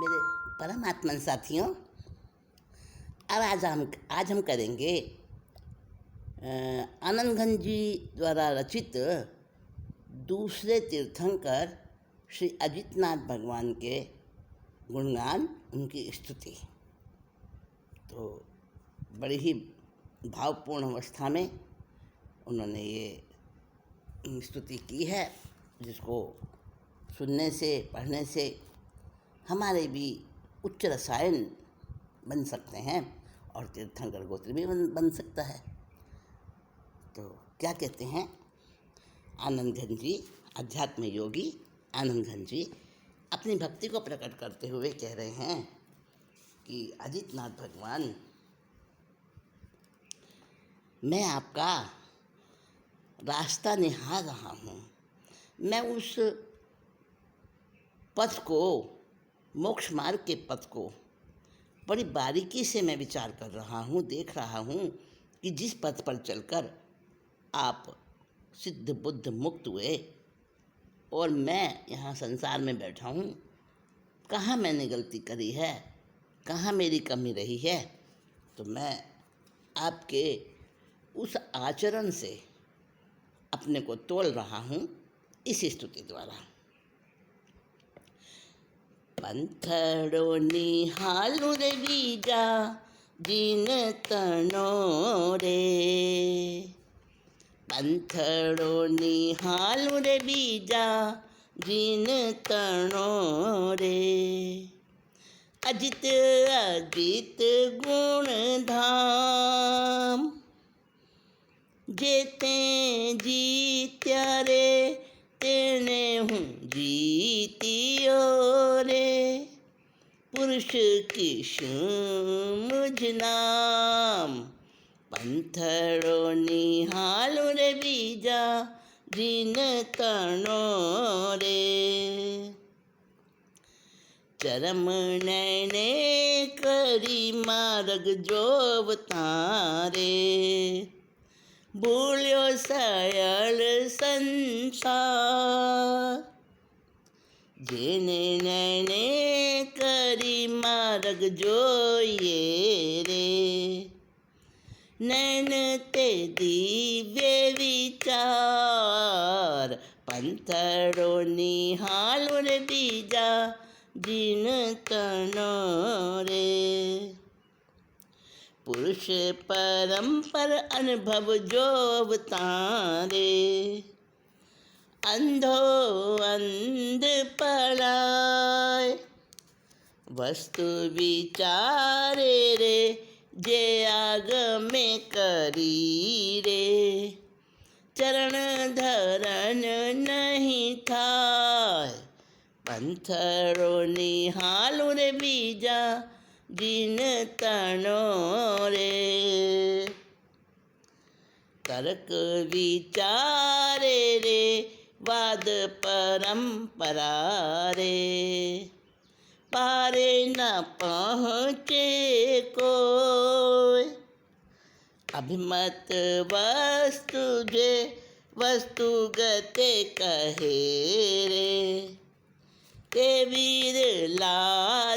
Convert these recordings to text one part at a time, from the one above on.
मेरे परमात्मन साथियों, अब आज हम करेंगे आनंद घन जी द्वारा रचित दूसरे तीर्थंकर श्री अजितनाथ भगवान के गुणगान, उनकी स्तुति। तो बड़ी ही भावपूर्ण अवस्था में उन्होंने ये स्तुति की है, जिसको सुनने से, पढ़ने से हमारे भी उच्च रसायन बन सकते हैं और तीर्थंकर गोत्र भी बन सकता है। तो क्या कहते हैं आनंद घन जी, अध्यात्म योगी आनंद घन जी अपनी भक्ति को प्रकट करते हुए कह रहे हैं कि अजितनाथ भगवान, मैं आपका रास्ता निहार रहा हूँ। मैं उस पथ को, मोक्ष मार्ग के पथ को बड़ी बारीकी से मैं विचार कर रहा हूँ, देख रहा हूँ कि जिस पथ पर चलकर आप सिद्ध बुद्ध मुक्त हुए और मैं यहाँ संसार में बैठा हूँ, कहाँ मैंने गलती करी है, कहाँ मेरी कमी रही है। तो मैं आपके उस आचरण से अपने को तोल रहा हूँ इस स्तुति द्वारा। पंथड़ो निहालू रे बीजा जिन तनो रे, पंथड़ो निहालू रे बीजा जिन तनो रे। अजित अजित गुण धाम जेते जीत्या रे, तेने हूँ जीतियो रे। पुरुष किशु मुझ नाम, पंथड़ो निहालू रे बीजा जिन तनो रे। चरम नैने करी मार्ग जो तारे, भूल्यो सयल संसार। जेने नैने करी मार्ग जो ये रे, नैन ते दिव्य विचार। पंथड़ो निहालू रे बीजा जिन तनो रे। पुरुष परंपर अनुभव जो तारे, अंधो अंध पड़ाय। वस्तु विचारे रे, जे आग में करी रे। चरण धरण नहीं थाय, पंथड़ो निहालू रे बीजा जिन तनो रे। तर्क विचारे रे, वाद परंपरा रे। पारे न पहुँचे कोई, अभिमत वस्तु जे वस्तुगते कहे रे। ते वीरला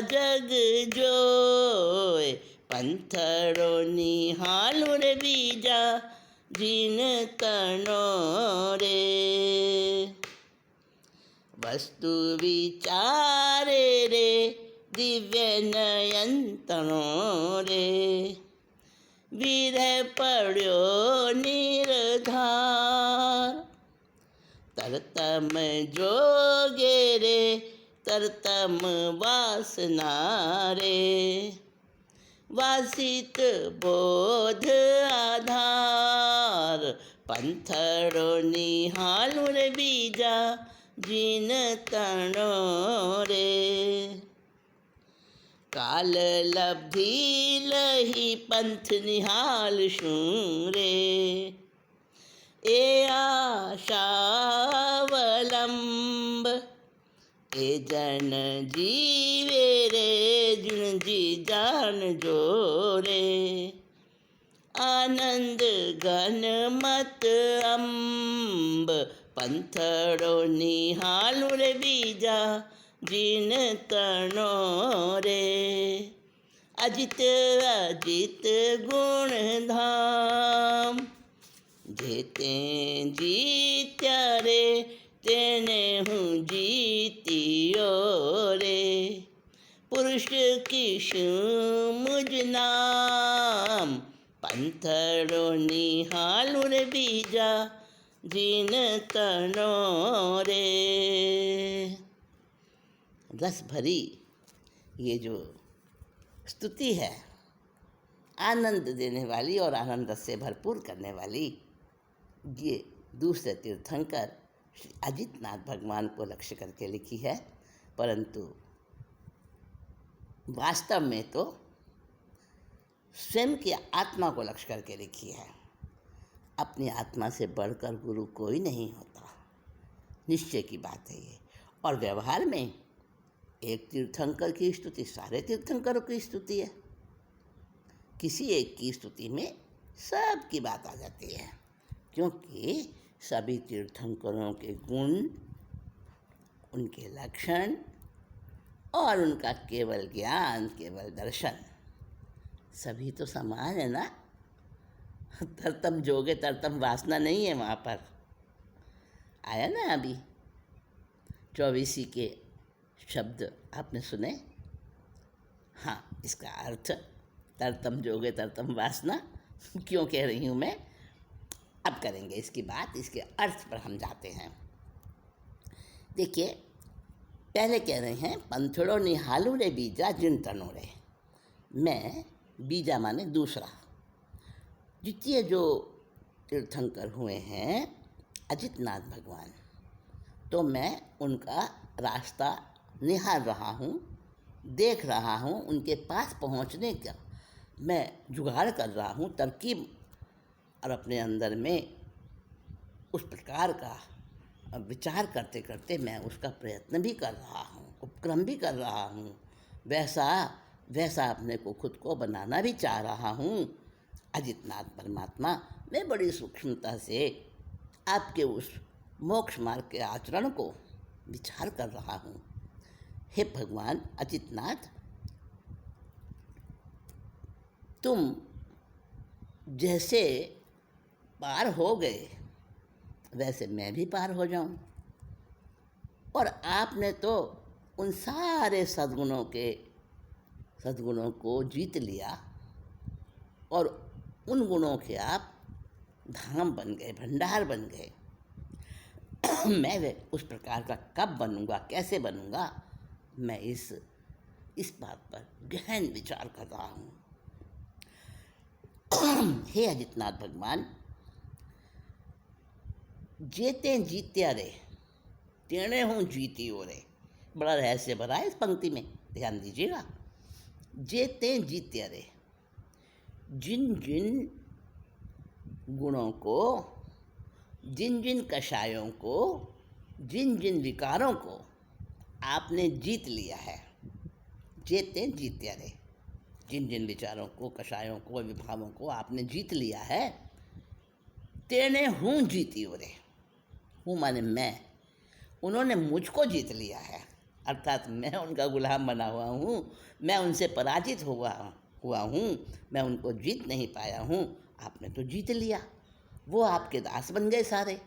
जग जोय, पंथड़ो निहालू रे बीजा जिन तनो रे। वस्तु विचारे रे, दिव्य नयन तनो रे। वीर पड़ो निर्धार, तरतम जोगे रे, तरतम वासना रे। वासित बोध आधार, पंथड़ो निहालू रे बीजा जिन तनो रे। काल लब्धि लही पंथ निहाल शूं रे। ए आशावलंब, ए जन जीवे रे, जिन जी जान जो रे। आनंद घन मत अम्ब, पंथड़ो निहालू रे बीजा जिन तनो रे। अजित अजित गुण धाम, जेते जीत्या रे तेने हूँ जीतियो रे। पुरुष किशु मुझ नाम, पंथड़ो निहालु रे बीजा, जिन तनो रे। रस भरी ये जो स्तुति है, आनंद देने वाली और आनंद से भरपूर करने वाली, ये दूसरे तीर्थंकर श्री अजितनाथ भगवान को लक्ष्य करके लिखी है। परंतु वास्तव में तो स्वयं की आत्मा को लक्ष्य करके लिखी है। अपनी आत्मा से बढ़कर गुरु कोई नहीं होता, निश्चय की बात है ये। और व्यवहार में एक तीर्थंकर की स्तुति सारे तीर्थंकरों की स्तुति है, किसी एक की स्तुति में सब की बात आ जाती है, क्योंकि सभी तीर्थंकरों के गुण, उनके लक्षण और उनका केवल ज्ञान, केवल दर्शन, सभी तो समान है ना। तरतम जोगे तरतम वासना नहीं है वहाँ पर। आया ना अभी 24 के शब्द आपने सुने। हाँ, इसका अर्थ तरतम जोगे तरतम वासना क्यों कह रही हूँ मैं, अब करेंगे इसकी बात। इसके अर्थ पर हम जाते हैं। देखिए, पहले कह रहे हैं पंथड़ो निहालू रे बीजा जिन तनो रे। मैं, बीजा माने दूसरा, द्वितीय जो तीर्थंकर हुए हैं अजितनाथ भगवान, तो मैं उनका रास्ता निहार रहा हूँ, देख रहा हूँ, उनके पास पहुँचने का मैं जुगाड़ कर रहा हूँ, तरकीब, और अपने अंदर में उस प्रकार का विचार करते करते मैं उसका प्रयत्न भी कर रहा हूँ, उपक्रम भी कर रहा हूँ, वैसा अपने को खुद को बनाना भी चाह रहा हूँ। अजितनाथ परमात्मा, मैं बड़ी सूक्ष्मता से आपके उस मोक्ष मार्ग के आचरण को विचार कर रहा हूँ। हे भगवान अजितनाथ, तुम जैसे पार हो गए वैसे मैं भी पार हो जाऊं। और आपने तो उन सारे सद्गुणों को जीत लिया और उन गुणों के आप धाम बन गए, भंडार बन गए। मैं उस प्रकार का कब बनूंगा, कैसे बनूंगा, मैं इस बात पर गहन विचार कर रहा हूँ। हे अजितनाथ भगवान, जेते जीत्या रे तेणे हूँ जीतियो रे। बड़ा रहस्य भरा है इस पंक्ति में, ध्यान दीजिएगा। जेते जीत्या रे, जिन जिन गुणों को, जिन जिन कषायों को, जिन जिन विकारों को आपने जीत लिया है, जेते जीत्या रे, जिन जिन विचारों को, कषायों को, विभावों को आपने जीत लिया है, तेने हूँ जीतियो रे। हूँ माने मैं, उन्होंने मुझको जीत लिया है, अर्थात मैं उनका गुलाम बना हुआ हूँ, मैं उनसे पराजित हुआ हूँ, मैं उनको जीत नहीं पाया हूँ। आपने तो जीत लिया, वो आपके दास बन गए सारे,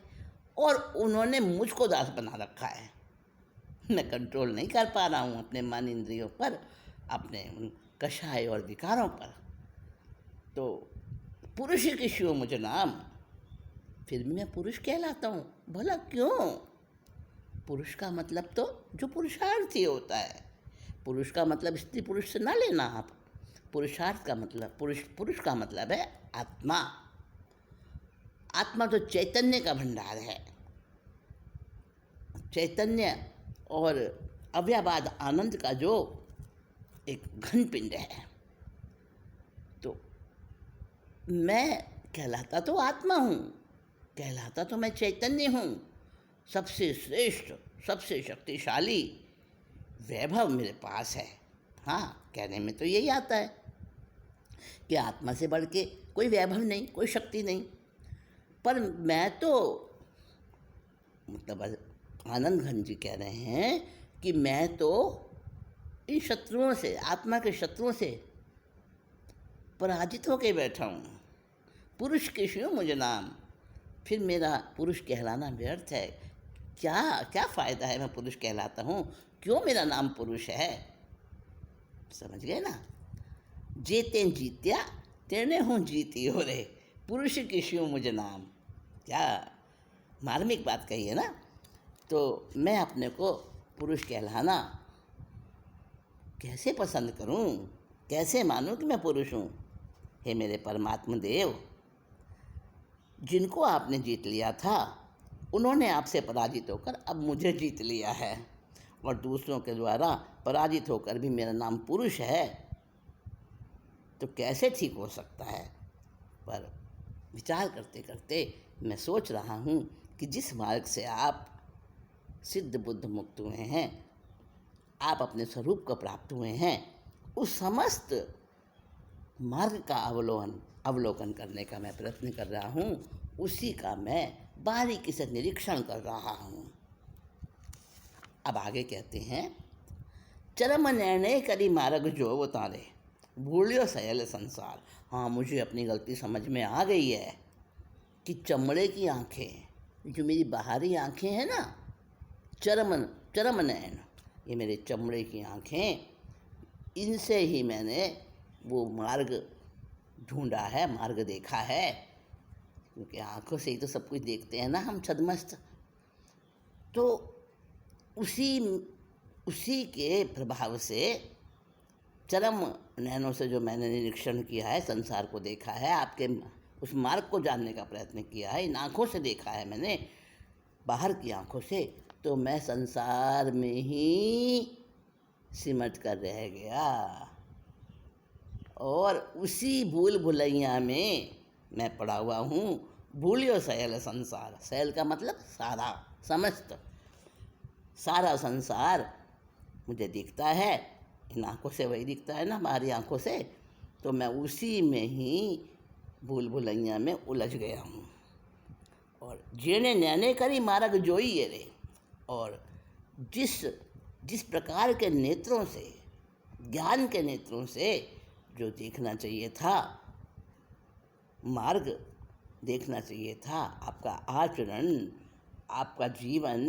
और उन्होंने मुझको दास बना रखा है। मैं कंट्रोल नहीं कर पा रहा हूँ अपने मन इंद्रियों पर, अपने उन कषाय और विकारों पर। तो पुरुष की शिव मुझ नाम, फिर भी मैं पुरुष कहलाता हूँ। भला क्यों? पुरुष का मतलब तो जो पुरुषार्थी होता है। पुरुष का मतलब स्त्री पुरुष से ना लेना आप। पुरुषार्थ का मतलब, पुरुष का मतलब है आत्मा। आत्मा तो चैतन्य का भंडार है, चैतन्य और अव्ययवाद आनंद का जो एक घन पिंड है। तो मैं कहलाता तो आत्मा हूँ, कहलाता तो मैं चैतन्य हूँ। सबसे श्रेष्ठ, सबसे शक्तिशाली वैभव मेरे पास है। हाँ, कहने में तो यही आता है कि आत्मा से बढ़ के कोई वैभव नहीं, कोई शक्ति नहीं। पर मैं तो, मतलब आनंद घन जी कह रहे हैं कि मैं तो इन शत्रुओं से, आत्मा के शत्रुओं से पराजित होकर बैठा हूँ। पुरुष केशव मुझे नाम, फिर मेरा पुरुष कहलाना व्यर्थ है। क्या क्या फ़ायदा है मैं पुरुष कहलाता हूँ? क्यों मेरा नाम पुरुष है? समझ गए ना? जेते जीत्या तेने हूँ जीती हो रे, पुरुष केशव मुझे नाम। क्या मार्मिक बात कही है ना? तो मैं अपने को पुरुष कहलाना कैसे पसंद करूं? कैसे मानूं कि मैं पुरुष हूं? हे मेरे परमात्मा देव, जिनको आपने जीत लिया था उन्होंने आपसे पराजित होकर अब मुझे जीत लिया है, और दूसरों के द्वारा पराजित होकर भी मेरा नाम पुरुष है, तो कैसे ठीक हो सकता है? पर विचार करते करते मैं सोच रहा हूँ कि जिस मार्ग से आप सिद्ध बुद्ध मुक्त हुए हैं, आप अपने स्वरूप को प्राप्त हुए हैं, उस समस्त मार्ग का अवलोकन करने का मैं प्रयत्न कर रहा हूँ। उसी का मैं बारीकी से निरीक्षण कर रहा हूँ। अब आगे कहते हैं, चरम निर्णय करी मार्ग जो उतारे, भूलियो सयल संसार। हाँ, मुझे अपनी गलती समझ में आ गई है कि चमड़े की आँखें, जो मेरी बाहरी आँखें हैं ना, चरम नयन, ये मेरे चमड़े की आँखें, इनसे ही मैंने वो मार्ग ढूंढा है, मार्ग देखा है। क्योंकि आँखों से ही तो सब कुछ देखते हैं ना हम छद्मस्त। तो उसी के प्रभाव से चरम नयनों से जो मैंने निरीक्षण किया है, संसार को देखा है, आपके उस मार्ग को जानने का प्रयत्न किया है, इन आँखों से देखा है मैंने, बाहर की आँखों से, तो मैं संसार में ही सिमट कर रह गया, और उसी भूल भुलैया में मैं पड़ा हुआ हूँ। भूलियो सयल संसार, सयल का मतलब सारा, समस्त, सारा संसार मुझे दिखता है, इन आँखों से वही दिखता है ना, हमारी आँखों से, तो मैं उसी में ही भूल भुलैया में उलझ गया हूँ। और जेने नैने करी मार्ग जोई ये रे, और जिस प्रकार के नेत्रों से, ज्ञान के नेत्रों से जो देखना चाहिए था, मार्ग देखना चाहिए था, आपका आचरण, आपका जीवन,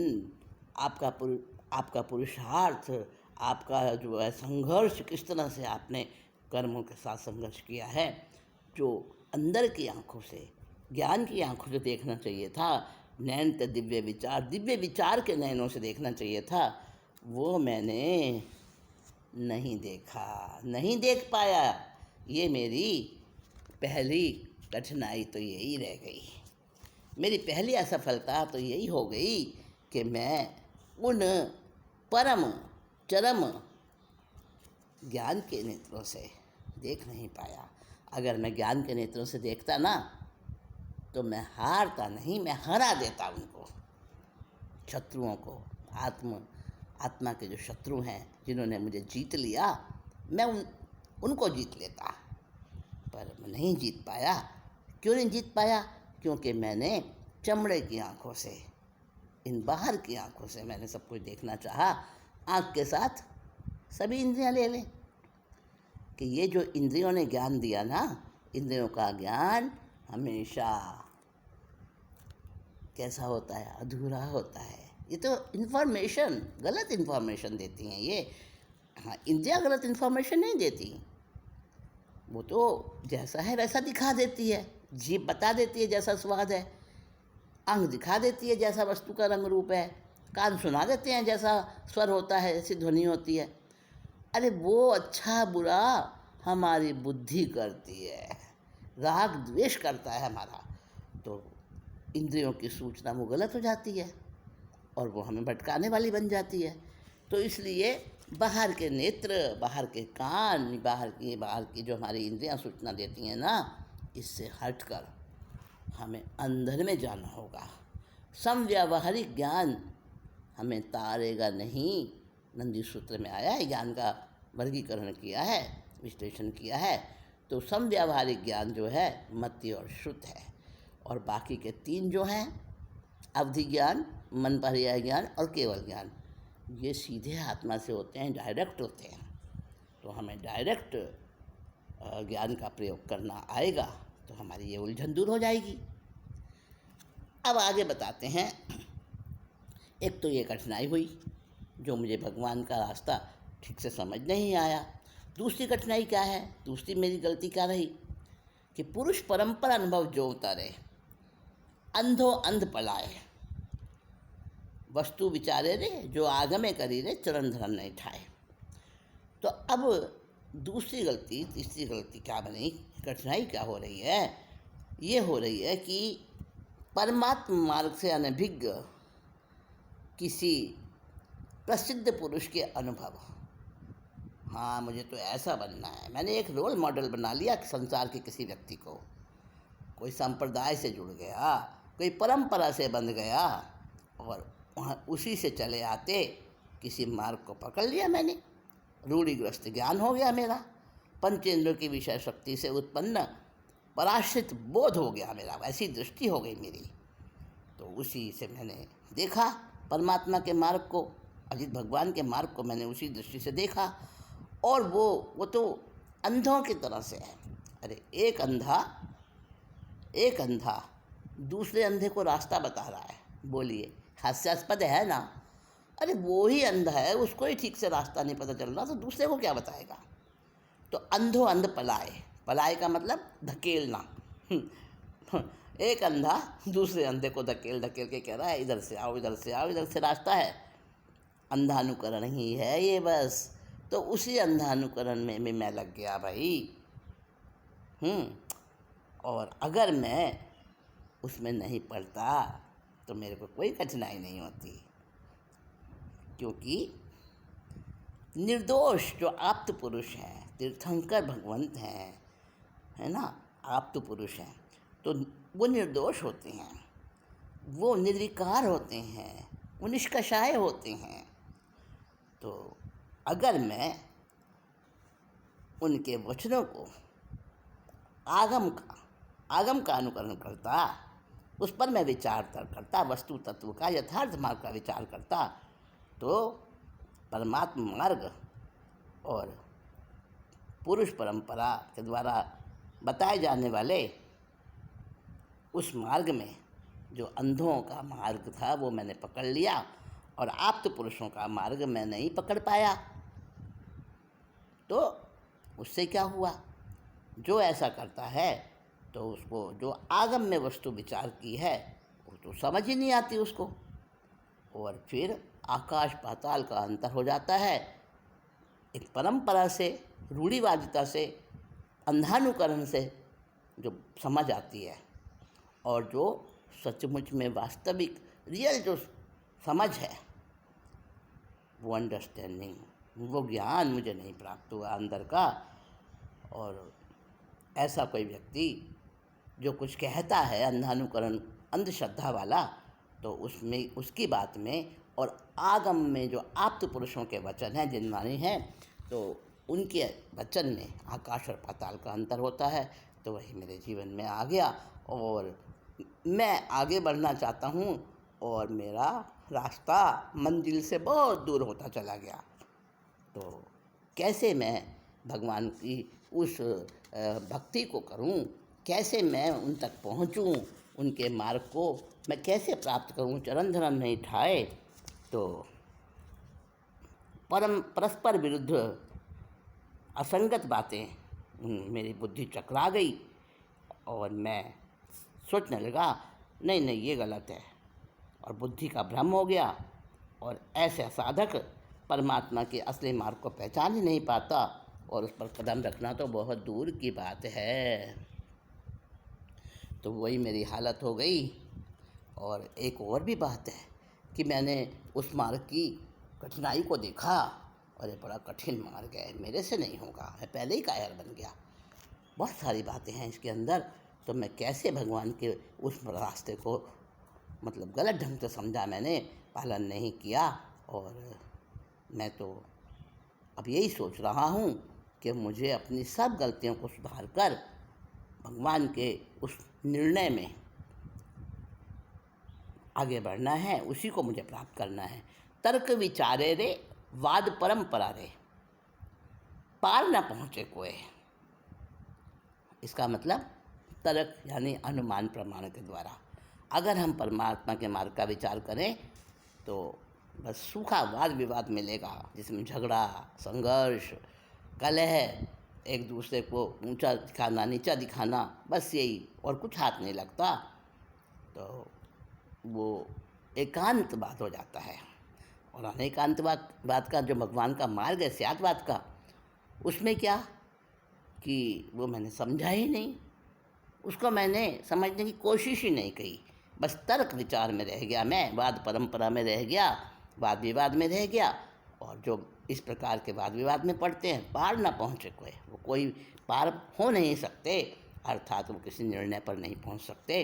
आपका पुरुषार्थ, आपका जो है संघर्ष, किस तरह से आपने कर्मों के साथ संघर्ष किया है, जो अंदर की आँखों से, ज्ञान की आँखों से देखना चाहिए था, नैन ते दिव्य विचार के नैनों से देखना चाहिए था, वो मैंने नहीं देखा, नहीं देख पाया। ये मेरी पहली कठिनाई तो यही रह गई, मेरी पहली असफलता तो यही हो गई कि मैं उन परम चरम ज्ञान के नेत्रों से देख नहीं पाया। अगर मैं ज्ञान के नेत्रों से देखता ना, तो मैं हारता नहीं, मैं हरा देता उनको, शत्रुओं को, आत्मा के जो शत्रु हैं, जिन्होंने मुझे जीत लिया, मैं उनको जीत लेता। पर मैं नहीं जीत पाया। क्यों नहीं जीत पाया? क्योंकि मैंने चमड़े की आँखों से, इन बाहर की आँखों से मैंने सब कुछ देखना चाहा। आँख के साथ सभी इंद्रियां ले लें, कि ये जो इंद्रियों ने ज्ञान दिया ना, इंद्रियों का ज्ञान हमेशा कैसा होता है? अधूरा होता है। ये तो इन्फॉर्मेशन, गलत इन्फॉर्मेशन देती हैं ये। हाँ, इंद्रियां गलत इन्फॉर्मेशन नहीं देती, वो तो जैसा है वैसा दिखा देती है। जीभ बता देती है जैसा स्वाद है, आँख दिखा देती है जैसा वस्तु का रंग रूप है, कान सुना देते हैं जैसा स्वर होता है, जैसी ध्वनि होती है। अरे वो अच्छा बुरा हमारी बुद्धि करती है, राग द्वेष करता है हमारा, तो इंद्रियों की सूचना वो गलत हो जाती है और वो हमें भटकाने वाली बन जाती है। तो इसलिए बाहर के नेत्र, बाहर के कान, बाहर की जो हमारी इंद्रियां सूचना देती हैं ना, इससे हटकर हमें अंदर में जाना होगा। समव्यावहारिक ज्ञान हमें तारेगा नहीं। नंदी सूत्र में आया है, ज्ञान का वर्गीकरण किया है, विश्लेषण किया है। तो समव्यावहारिक ज्ञान जो है मति और श्रुत है, और बाकी के तीन जो हैं, अवधि ज्ञान, मन पर्याय ज्ञान और केवल ज्ञान, ये सीधे आत्मा से होते हैं, डायरेक्ट होते हैं। तो हमें डायरेक्ट ज्ञान का प्रयोग करना आएगा तो हमारी ये उलझन दूर हो जाएगी। अब आगे बताते हैं। एक तो ये कठिनाई हुई जो मुझे भगवान का रास्ता ठीक से समझ नहीं आया। दूसरी कठिनाई क्या है, दूसरी मेरी गलती क्या रही कि पुरुष परंपरा अनुभव जो उतारे, अंधो अंध पलाए, वस्तु विचारे रे जो आगमे करी रे, चरण धर्म नहीं ठाए। तो अब दूसरी गलती, तीसरी गलती क्या बनी, कठिनाई क्या हो रही है, ये हो रही है कि परमात्मा मार्ग से अनभिज्ञ किसी प्रसिद्ध पुरुष के अनुभव, हाँ मुझे तो ऐसा बनना है। मैंने एक रोल मॉडल बना लिया संसार के किसी व्यक्ति को, कोई संप्रदाय से जुड़ गया, कोई परंपरा से बंध गया और वहाँ उसी से चले आते किसी मार्ग को पकड़ लिया मैंने, रूढ़िग्रस्त ज्ञान हो गया मेरा, पंचेंद्रों की विषय शक्ति से उत्पन्न पराश्रित बोध हो गया मेरा, वैसी दृष्टि हो गई मेरी। तो उसी से मैंने देखा परमात्मा के मार्ग को, अजित भगवान के मार्ग को मैंने उसी दृष्टि से देखा। और वो तो अंधों की तरह से है। अरे एक अंधा दूसरे अंधे को रास्ता बता रहा है, बोलिए हास्यास्पद है ना। अरे वो ही अंधा है, उसको ही ठीक से रास्ता नहीं पता चल रहा तो दूसरे को क्या बताएगा। तो अंधो अंध पलाए, पलाए का मतलब धकेलना। एक अंधा दूसरे अंधे को धकेल धकेल के कह रहा है इधर से आओ, इधर से आओ, इधर से रास्ता है। अंधानुकरण ही है ये बस। तो उसी अंधानुकरण में भी मैं लग गया भाई। और अगर मैं उसमें नहीं पड़ता तो मेरे को कोई कठिनाई नहीं होती, क्योंकि निर्दोष जो आप्त पुरुष हैं, तीर्थंकर भगवंत हैं, है ना, आप्त पुरुष हैं, तो वो निर्दोष होते हैं, वो निर्विकार होते हैं, वो निष्कषाय होते हैं। तो अगर मैं उनके वचनों को आगम का अनुकरण करता, उस पर मैं विचार करता, वस्तु तत्व का यथार्थ मार्ग का विचार करता, तो परमात्मा मार्ग और पुरुष परंपरा के द्वारा बताए जाने वाले उस मार्ग में जो अंधों का मार्ग था वो मैंने पकड़ लिया, और आप्त पुरुषों का मार्ग मैं नहीं पकड़ पाया। तो उससे क्या हुआ, जो ऐसा करता है तो उसको जो आगम में वस्तु विचार की है वो तो समझ ही नहीं आती उसको, और फिर आकाश पाताल का अंतर हो जाता है। एक परंपरा से, रूढ़िवादिता से, अंधानुकरण से जो समझ आती है, और जो सचमुच में वास्तविक रियल जो समझ है, वो अंडरस्टैंडिंग, वो ज्ञान मुझे नहीं प्राप्त हुआ अंदर का। और ऐसा कोई व्यक्ति जो कुछ कहता है अंधानुकरण, अंधश्रद्धा वाला, तो उसमें उसकी बात में और आगम में जो आप्त पुरुषों के वचन हैं, जिनवाणी हैं, तो उनके वचन में आकाश और पाताल का अंतर होता है। तो वही मेरे जीवन में आ गया और मैं आगे बढ़ना चाहता हूँ, और मेरा रास्ता मंजिल से बहुत दूर होता चला गया। तो कैसे मैं भगवान की उस भक्ति को करूं, कैसे मैं उन तक पहुंचूं, उनके मार्ग को मैं कैसे प्राप्त करूं, चरण धर्म नहीं ठाए। तो परस्पर विरुद्ध असंगत बातें मेरी बुद्धि चकरा गई, और मैं सोचने लगा नहीं नहीं ये गलत है, और बुद्धि का भ्रम हो गया, और ऐसा साधक परमात्मा के असली मार्ग को पहचान ही नहीं पाता, और उस पर कदम रखना तो बहुत दूर की बात है। तो वही मेरी हालत हो गई। और एक और भी बात है कि मैंने उस मार्ग की कठिनाई को देखा, और ये बड़ा कठिन मार्ग है, मेरे से नहीं होगा, मैं पहले ही कायर बन गया। बहुत सारी बातें हैं इसके अंदर। तो मैं कैसे भगवान के उस रास्ते को मतलब गलत ढंग से समझा, मैंने पालन नहीं किया। और मैं तो अब यही सोच रहा हूँ कि मुझे अपनी सब गलतियों को सुधार कर भगवान के उस निर्णय में आगे बढ़ना है, उसी को मुझे प्राप्त करना है। तर्क विचारे रे वाद परंपरा रे, पार न पहुँचे कोई। इसका मतलब तर्क यानी अनुमान प्रमाण के द्वारा अगर हम परमात्मा के मार्ग का विचार करें तो बस सूखा वाद विवाद मिलेगा, जिसमें झगड़ा, संघर्ष, कलह, एक दूसरे को ऊंचा दिखाना, नीचा दिखाना, बस यही, और कुछ हाथ नहीं लगता। तो वो एकांतवाद हो जाता है। और अनेकांतवाद का जो भगवान का मार्ग है स्यादवाद का, उसमें क्या कि वो मैंने समझा ही नहीं, उसको मैंने समझने की कोशिश ही नहीं की, बस तर्क विचार में रह गया, मैं वाद परंपरा में रह गया, वाद विवाद में रह गया। और जो इस प्रकार के वाद विवाद में पड़ते हैं, पार ना पहुँचे कोई, वो कोई पार हो नहीं सकते, अर्थात वो किसी निर्णय पर नहीं पहुँच सकते।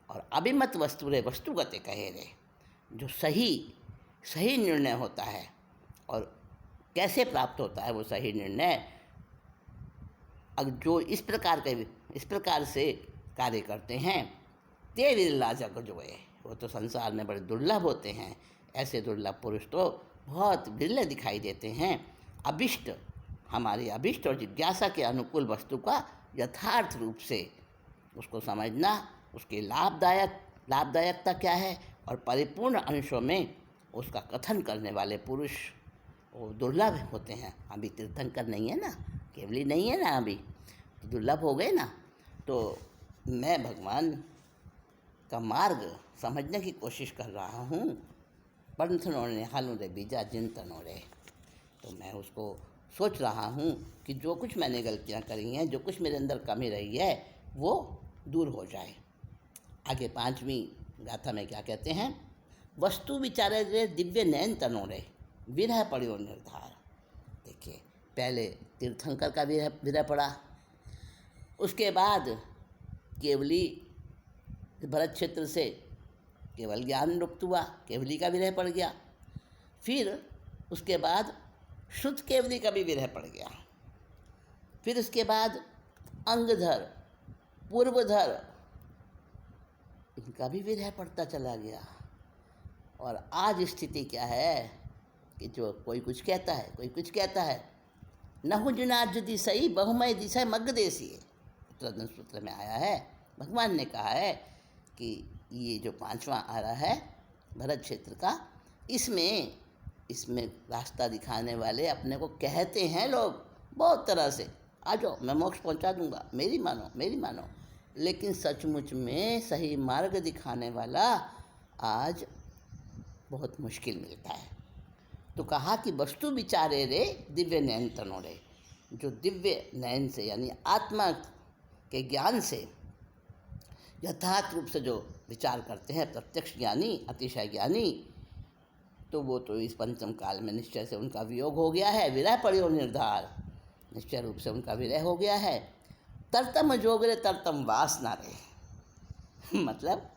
और अभिमत वस्तु रे वस्तुगते कहे रे, जो सही निर्णय होता है, और कैसे प्राप्त होता है वो सही निर्णय, अगर जो इस प्रकार से कार्य करते हैं, ते विरला जग जो है, वो तो संसार में बड़े दुर्लभ होते हैं। ऐसे दुर्लभ पुरुष तो बहुत विरले दिखाई देते हैं। हमारी अभिष्ट और जिज्ञासा के अनुकूल वस्तु का यथार्थ रूप से उसको समझना, उसकी लाभदायकता क्या है, और परिपूर्ण अंशों में उसका कथन करने वाले पुरुष वो दुर्लभ होते हैं। अभी तीर्थंकर नहीं है ना, केवली नहीं है ना, अभी तो दुर्लभ हो गए ना। तो मैं भगवान का मार्ग समझने की कोशिश कर रहा हूँ। पंथनों ने हालों रे बीजा चिंतनों रे, तो मैं उसको सोच रहा हूँ कि जो कुछ मैंने गलतियाँ करी हैं, जो कुछ मेरे अंदर कमी रही है, वो दूर हो जाए। आगे 5वीं गाथा में क्या कहते हैं, वस्तु विचारे रे दिव्य नयन तनों रे, विरह पड़ियो निर्धार। देखिए, पहले तीर्थंकर का विरह पड़ा, उसके बाद केवली भरत क्षेत्र से केवल ज्ञान लुप्त हुआ, केवली का विरह पड़ गया। फिर उसके बाद शुद्ध केवली का भी विरह पड़ गया। फिर उसके बाद अंगधर, पूर्वधर, इनका भी विरह पड़ता चला गया। और आज स्थिति क्या है कि जो कोई कुछ कहता है, कोई कुछ कहता है, नहु जुनाज दिसई बहुमय दिशा मग्ग देसी, उत्तराधन सूत्र में आया है। भगवान ने कहा है कि ये जो 5वां आ रहा है भरत क्षेत्र का, इसमें रास्ता दिखाने वाले अपने को कहते हैं लोग बहुत तरह से, आ जाओ मैं मोक्ष पहुंचा दूंगा, मेरी मानो। लेकिन सचमुच में सही मार्ग दिखाने वाला आज बहुत मुश्किल मिलता है। तो कहा कि वस्तु विचारे रे दिव्य नयन तनो रे, जो दिव्य नयन से यानी आत्मा के ज्ञान से यथार्थ रूप से जो विचार करते हैं, प्रत्यक्ष ज्ञानी, अतिशय ज्ञानी, तो वो तो इस पंचम काल में निश्चय से उनका वियोग हो गया है, विरह पड़ियो निर्धार, निश्चय रूप से उनका विरह हो गया है। तरतम जोगरे तरतम वासना रे, मतलब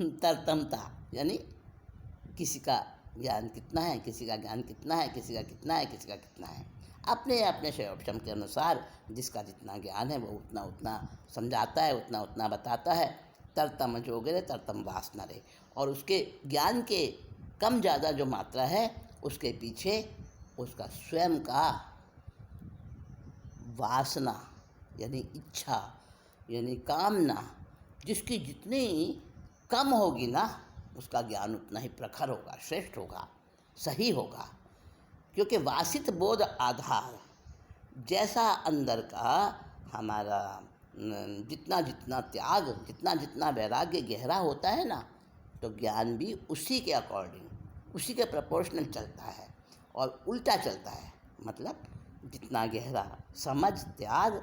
तरतमता यानी किसी का ज्ञान कितना है, किसी का ज्ञान कितना है, किसी का कितना है, अपने अपने क्षम के अनुसार जिसका जितना ज्ञान है वो उतना समझाता है, उतना बताता है। तरतम जोगरे तरतम वासना रे, और उसके ज्ञान के कम ज़्यादा जो मात्रा है, उसके पीछे उसका स्वयं का वासना यानी इच्छा यानी कामना, जिसकी जितनी कम होगी ना, उसका ज्ञान उतना ही प्रखर होगा, श्रेष्ठ होगा, सही होगा। क्योंकि वासित बोध आधार, जैसा अंदर का हमारा जितना त्याग, जितना वैराग्य गहरा होता है ना, तो ज्ञान भी उसी के अकॉर्डिंग, उसी के प्रोपोर्शनल चलता है और उल्टा चलता है। मतलब जितना गहरा समझ, त्याग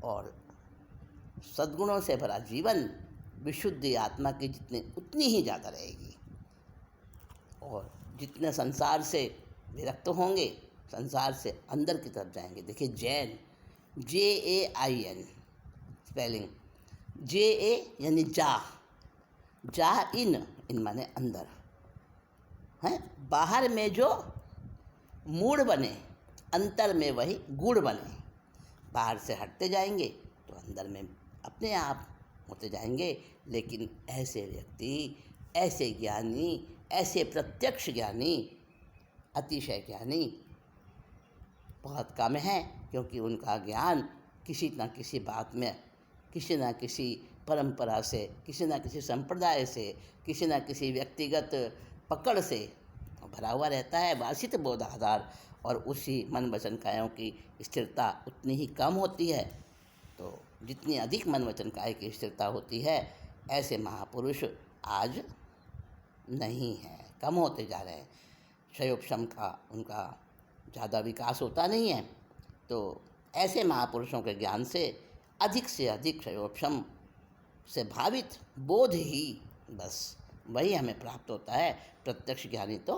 और सद्गुणों से भरा जीवन, विशुद्ध आत्मा की उतनी ही ज़्यादा रहेगी। और जितने संसार से विरक्त होंगे, संसार से अंदर की तरफ जाएंगे। देखिए जैन, JAIN स्पेलिंग, JA यानी जा इन माने अंदर हैं, बाहर में जो मूढ़ बने, अंतर में वही गुड़ बने। बाहर से हटते जाएंगे तो अंदर में अपने आप होते जाएंगे। लेकिन ऐसे व्यक्ति, ऐसे ज्ञानी, ऐसे प्रत्यक्ष ज्ञानी अतिशय ज्ञानी बहुत कम हैं, क्योंकि उनका ज्ञान किसी न किसी बात में, किसी न किसी परंपरा से, किसी न किसी संप्रदाय से, किसी न किसी व्यक्तिगत पकड़ से भरा हुआ रहता है, वासित बोध आधार, और उसी मन वचन कायों की स्थिरता उतनी ही कम होती है। तो जितनी अधिक मन वचन काय की स्थिरता होती है, ऐसे महापुरुष आज नहीं है, कम होते जा रहे हैं। शयोपशम का उनका ज़्यादा विकास होता नहीं है। तो ऐसे महापुरुषों के ज्ञान से अधिक शयोपशम से भावित बोध ही बस वही हमें प्राप्त होता है, प्रत्यक्ष ज्ञानी तो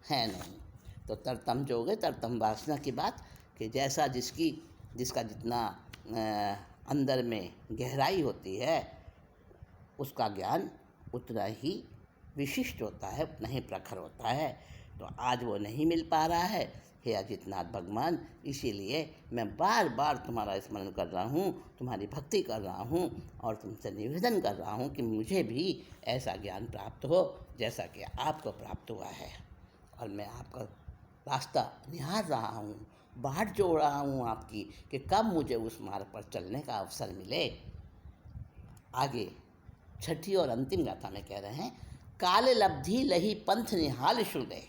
है नहीं। तो तरतम जोगे तरतम वासना की बात कि जैसा जिसका जितना अंदर में गहराई होती है, उसका ज्ञान उतना ही विशिष्ट होता है, उतना ही प्रखर होता है। तो आज वो नहीं मिल पा रहा है, हे अजितनाथ भगवान। इसीलिए मैं बार बार तुम्हारा स्मरण कर रहा हूँ, तुम्हारी भक्ति कर रहा हूँ और तुमसे निवेदन कर रहा हूँ कि मुझे भी ऐसा ज्ञान प्राप्त हो जैसा कि आपको प्राप्त हुआ है। और मैं आपका रास्ता निहार रहा हूँ, बाट जोड़ रहा हूँ आपकी, कि कब मुझे उस मार्ग पर चलने का अवसर मिले। आगे छठी और अंतिम गाथा में कह रहे हैं, काल लब्धि लही पंथ निहाल शुदे।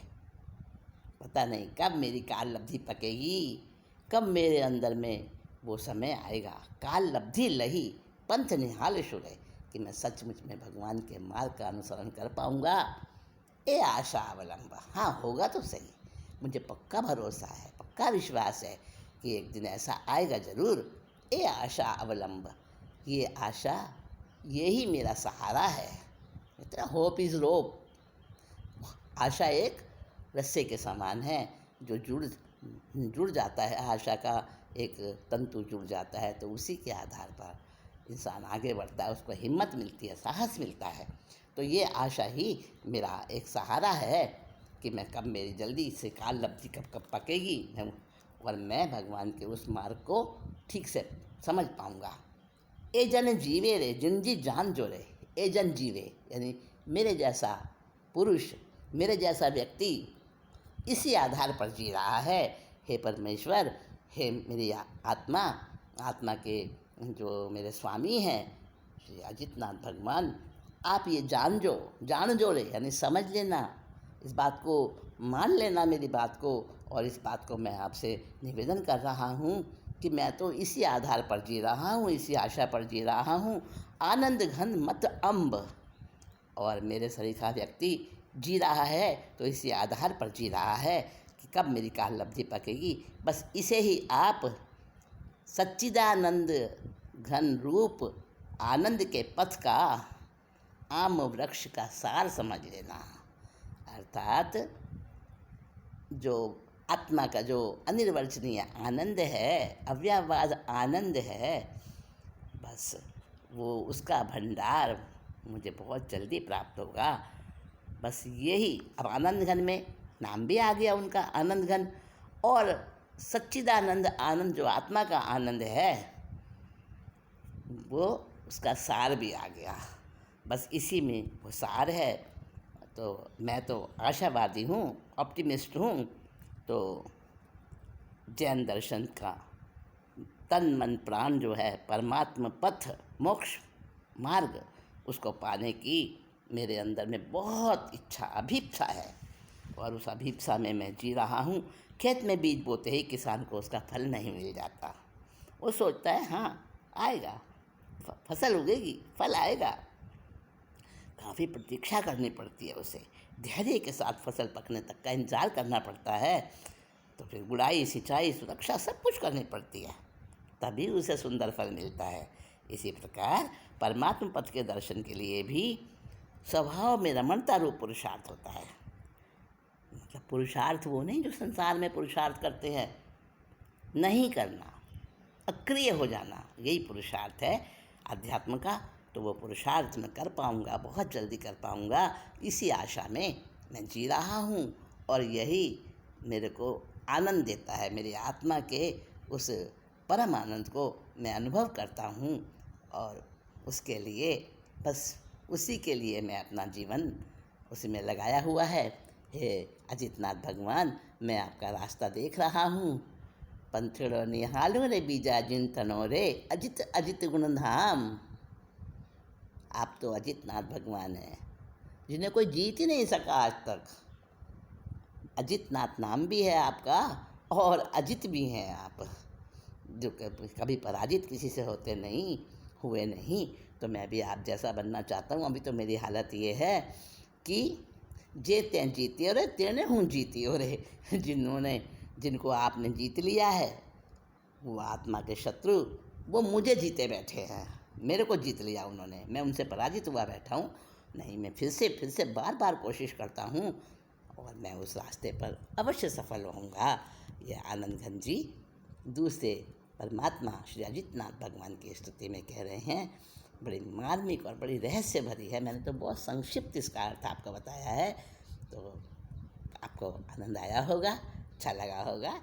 पता नहीं कब मेरी काल लब्धि पकेगी, कब मेरे अंदर में वो समय आएगा। काल लब्धि लही पंथ निहाल शुदे, कि मैं सचमुच में भगवान के मार्ग का अनुसरण कर पाऊँगा। ये आशा अवलंब, हाँ होगा तो सही, मुझे पक्का भरोसा है, पक्का विश्वास है कि एक दिन ऐसा आएगा ज़रूर। ये आशा अवलंब, ये आशा यही मेरा सहारा है। इतना होप इज़ रोप। आशा एक रस्से के समान है, जो जुड़ जाता है, आशा का एक तंतु जुड़ जाता है, तो उसी के आधार पर इंसान आगे बढ़ता है, उसको हिम्मत मिलती है, साहस मिलता है। तो ये आशा ही मेरा एक सहारा है कि मैं कब मेरी जल्दी से काल लब्धि कब पकेगी, और मैं भगवान के उस मार्ग को ठीक से समझ पाऊँगा। ए जन जीवे रे जिंजी जान जो रे, ए जन जीवे यानी मेरे जैसा पुरुष, मेरे जैसा व्यक्ति इसी आधार पर जी रहा है। हे परमेश्वर, हे मेरी आत्मा के जो मेरे स्वामी हैं श्री अजितनाथ भगवान, आप ये जान जो रे यानी समझ लेना, इस बात को मान लेना मेरी बात को। और इस बात को मैं आपसे निवेदन कर रहा हूँ कि मैं तो इसी आधार पर जी रहा हूँ, इसी आशा पर जी रहा हूँ। आनंद घन मत अम्ब, और मेरे सरीखा व्यक्ति जी रहा है तो इसी आधार पर जी रहा है कि कब मेरी काल लब्धि पकेगी। बस इसे ही आप सच्चिदानंद घन रूप आनंद के पथ का आम वृक्ष का सार समझ लेना। अर्थात जो आत्मा का जो अनिर्वचनीय आनंद है, अव्यववाद आनंद है, बस वो उसका भंडार मुझे बहुत जल्दी प्राप्त होगा। बस यही, अब आनंद घन में नाम भी आ गया उनका, आनंद घन, और सच्चिदानंद आनंद जो आत्मा का आनंद है, वो उसका सार भी आ गया। बस इसी में वो सार है। तो मैं तो आशावादी हूँ, ऑप्टिमिस्ट हूँ। तो जैन दर्शन का तन मन प्राण जो है परमात्मा पथ मोक्ष मार्ग, उसको पाने की मेरे अंदर में बहुत इच्छा अभीप्सा है, और उस अभीप्सा में मैं जी रहा हूँ। खेत में बीज बोते ही किसान को उसका फल नहीं मिल जाता। वो सोचता है हाँ आएगा, फसल उगेगी, फल आएगा। काफ़ी प्रतीक्षा करनी पड़ती है उसे, धैर्य के साथ फसल पकने तक का इंतज़ार करना पड़ता है। तो फिर गुड़ाई, सिंचाई, सुरक्षा सब कुछ करनी पड़ती है, तभी उसे सुंदर फल मिलता है। इसी प्रकार परमात्मा पथ के दर्शन के लिए भी स्वभाव में रमणता रूप पुरुषार्थ होता है। मतलब पुरुषार्थ वो नहीं जो संसार में पुरुषार्थ करते हैं, नहीं करना, अक्रिय हो जाना, यही पुरुषार्थ है अध्यात्म का। तो वो पुरुषार्थ मैं कर पाऊँगा, बहुत जल्दी कर पाऊँगा, इसी आशा में मैं जी रहा हूँ। और यही मेरे को आनंद देता है, मेरी आत्मा के उस परम आनंद को मैं अनुभव करता हूँ। और उसके लिए, बस उसी के लिए मैं अपना जीवन उसी में लगाया हुआ है। हे अजितनाथ भगवान, मैं आपका रास्ता देख रहा हूँ। पंथड़ो निहालो रे बीजा जिन तनो रे, अजित अजित गुणधाम। आप तो अजितनाथ भगवान हैं जिन्हें कोई जीत ही नहीं सका आज तक। अजितनाथ नाम भी है आपका और अजित भी हैं आप, जो कभी पराजित किसी से होते नहीं हुए नहीं। तो मैं भी आप जैसा बनना चाहता हूँ। अभी तो मेरी हालत ये है कि जे तें जीती रे, तेने हूँ जीती रे। जिनको आपने जीत लिया है, वो आत्मा के शत्रु, वो मुझे जीते बैठे हैं। मेरे को जीत लिया उन्होंने, मैं उनसे पराजित हुआ बैठा हूँ। नहीं, मैं फिर से बार बार कोशिश करता हूँ और मैं उस रास्ते पर अवश्य सफल होऊंगा। ये आनंद घन जी दूसरे परमात्मा श्री अजितनाथ भगवान की स्तुति में कह रहे हैं। बड़ी मार्मिक और बड़ी रहस्य भरी है। मैंने तो बहुत संक्षिप्त इसका अर्थ आपको बताया है, तो आपको आनंद आया होगा, अच्छा लगा होगा।